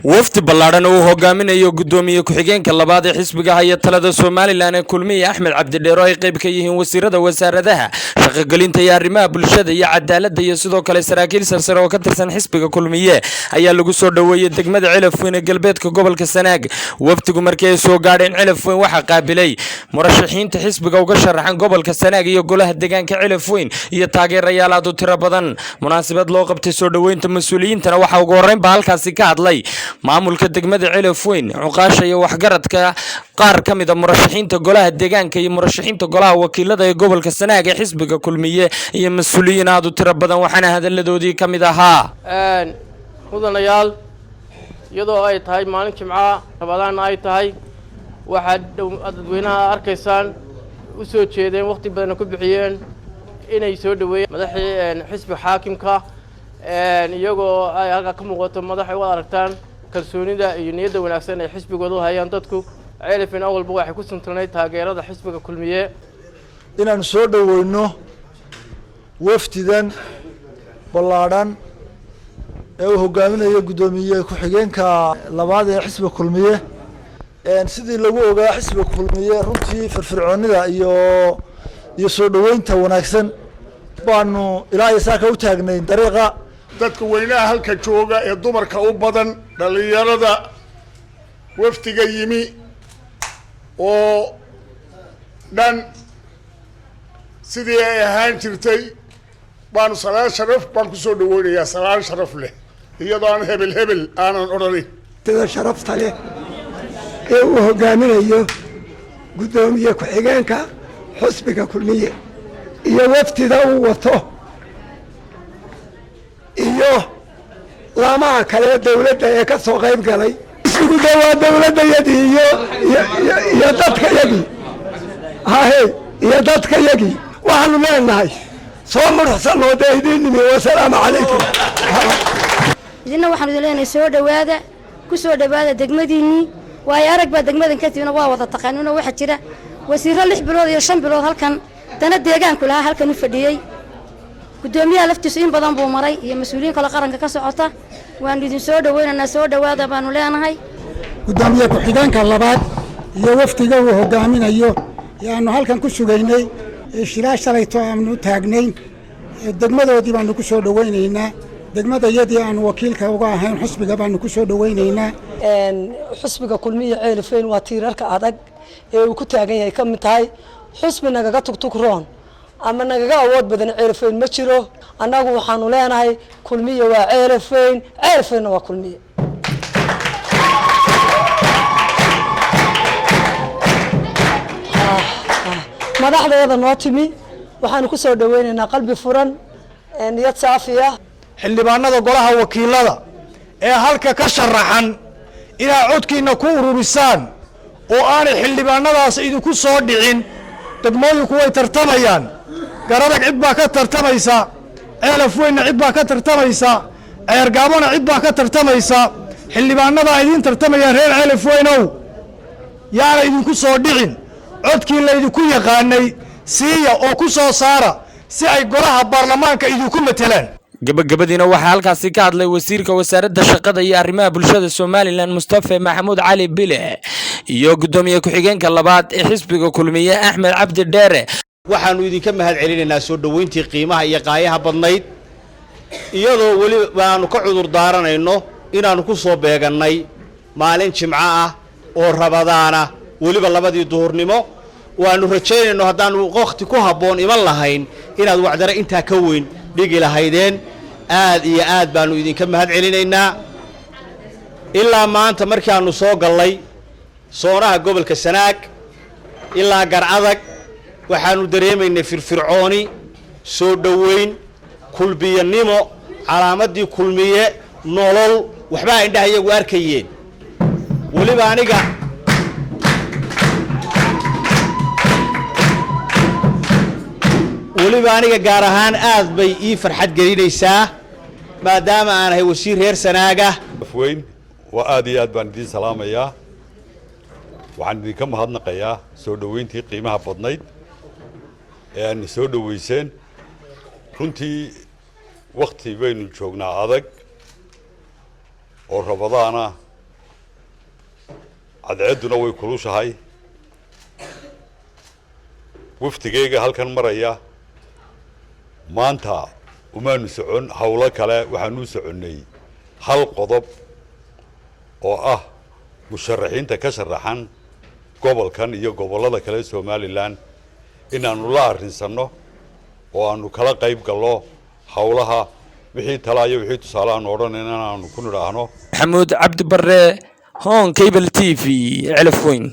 wafdi ballaaran oo hogaaminayo gudoomiye ku-xigeenka labaad ee xisbiga haya talada Soomaaliland ee kulmiye Axmed Cabdi Dheero ay qayb ka yihiin wasiirada wasaaradaha shaqo-gelinta iyo arrimaha bulshada iyo cadaaladda iyo sidoo kale saraakiil sarsare oo ka tirsan xisbiga kulmiye ayaa lagu soo dhaweeyay degmada Celafweyn ee galbeedka gobolka Sanaag. wafdigu markii ay soo gaadheen Celafweyn waxa qaabilay murashaxiinta xisbiga uga sharaxan gobolka Sanaag iyo golaha deegaanka Celafweyn iyo taageerayaal aad u tiro badan. munaasabad loo qabtay soo dhaweynta mas'uuliyiintana waxa ugu horeyn ba halkaasi ka hadlay maamulka degmada Celafweyn cuqaasha iyo waxgaradka qaar ka mid ah murashaxiinta golaha deegaanka iyo murashaxiinta golaha wakiilada ee gobolka Sanaag ee xisbiga kulmiye iyo mas'uuliyiin aad u tiro badan waxaana hadaladoodii ka mid ahaa mudanayaal iyadoo ay tahay maalin jimca rabadaana ay tahay waxa dadweynaha arkaysaan u soo jeedeen waqti badan ku bixiyeen inay soo dhaweeyaan madaxii xisbiga xaakimka iyagoo ay halka ka muuqato madaxay wada aragtaan kalsoonida iyo niyadda wanaagsan ee xisbigoodu hayaan dadku Celafweyn awalba waxay ku santanay taageerada xisbiga kulmiye inaan soo dhaweyno wafdidan ballaaran ee uu hogaaminayo gudoomiye ku-xigeenka labaad ee xisbiga kulmiye sidii lagu ogaa xisbiga kulmiye runtii firfircoonida iyo soo dhaweynta wanaagsan baanu ilaa isaaka u taagnay dariiqa dadka weynaha halka jooga ee dumarka u badan dhalinyarada wafdiga yimi oo dhan sidii ay ahaan jirtay baanu salaan sharaf baan ku soo dhaweynayaa salaan sharaf leh iyadoo aan hebel aanan odhanin sida sharafta leh ee uu hogaaminayo gudoomiye ku-xigeenka xisbiga kulmiye iyo wafdida uu wato iyo laamaha kale dawladda ee ka soo qayb galay isugu dhawaa dawladdayadii iyo dadkayagii iyo dadkayagii waxaanu leenahay soo muruxsanoo dee idiin nimi wasalaamu calaykum idinna waxaanu idin leenahay soo dhawaada ku soo dhawaada degmadiinnii waayo arag baa degmadan ka timina waa wada taqaanuuna waxaa jira wasiirro 6 bilood iyo 5 bilood halkan dana deegaanku lahaa halkan u fadhiyey gudoomiyaha laftiisu in badan buu maray iyo mas'uuliyiin kale qaranka ka socota waan idin soo dhaweynaynaa soo dhawaada baanu leenahay gudoomiye ku-xigeenka labaad iyo wafdiga uu hogaaminayo yaanu halkan ku sugaynay shilaa shalayto aanu taagnayn degmadoodii baanu ku soo dhaweynaynaa degmadayadii aanu wakiilka uga ahayn xisbiga baanu ku soo dhaweynaynaa xisbiga kulmiye Celafweyn waa tiirarka adag ee uu ku taagan yahay ka mid tahay xisbi nagaga tugtugroon ama nagaga awood badan Celafweyn ma jiro annagu waxaanu leenahay kulmiye waa Celafweyn waa kulmiye madaxdeeda noo timi waxaanu ku soo dhaweynaynaa qalbi furan niyad saafi ah xildhibaanada golaha wakiilada ee halka ka sharaxan inaa codkiina ku ururisaan oo aanay xildhibaanadaas idinku soo dhicin degmooyinku way tartamayaan garadag cid baa ka tartamaysa Celafweynna cid baa ka tartamaysa ceergaabona cid baa ka tartamaysa xildhibaanada idin tartamayaan reer Celafweynow yaana idinku soo dhicin codkii la idinku yaqaanay siiya oo ku soo saara si ay golaha baarlamaanka idinku matelaan gabagabadiina waxaa halkaasi ka hadlay wasiirka wasaaradda shaqada iyo arrimaha bulshada Soomaaliland Mustafa Maxamuud Cali Bile iyo gudoomiye ku-xigeenka labaad ee xisbiga kulmiye Axmed Cabdi Dheere waxaanu idinka mahad celinaynaa soo dhaweyntii qiimaha iyo qaayaha badnayd iyadoo wali baanu ka cudur daaranayno inaanu ku soo beeganay maalin jimco ah oo rabadaana waliba labadii duhurnimo waanu rajaynayno haddaanu waqti ku habboon iman lahayn inaad wacdara intaa ka weyn dhigi lahaydeen aad iyo aad baanu idinka mahad celinaynaa ilaa maanta markaanu soo gallay soonaha gobolka Sanaag ilaa Garadag waxaanu dareemaynay firfircooni soo dhaweyn kulbiyanimo calaamadii kulmiye nolol waxba indhaha iyagu arkayeen waliba aniga gaar ahaan aad bay ii farxad gelinaysaa maadaama aan ahay wasiir reer Sanaaga Celafweyn waa aad iyo aad baan idin salaamayaa waxaan idinka mahadnaqayaa soo dhaweyntii qiimaha badnayd ee aan soo dhaweyseen runtii waqti baynu joognaa adag oo rabadaana cadceeduna way kulushahay waftigeyga halkan maraya maanta umaanu socon hawlo kale waxaanu soconnay hal qodob oo ah musharaxiinta ka sharaxan gobolkan iyo gobollada kale Somaliland inaanu la arrinsanno oo aanu kala qayb galno hawlaha wixii talaayo wixii tusaale aan odhanayna aanu ku nidhaahno. Maxamuud Cabdi Barre, Hon Cable TV, Celif Weyn.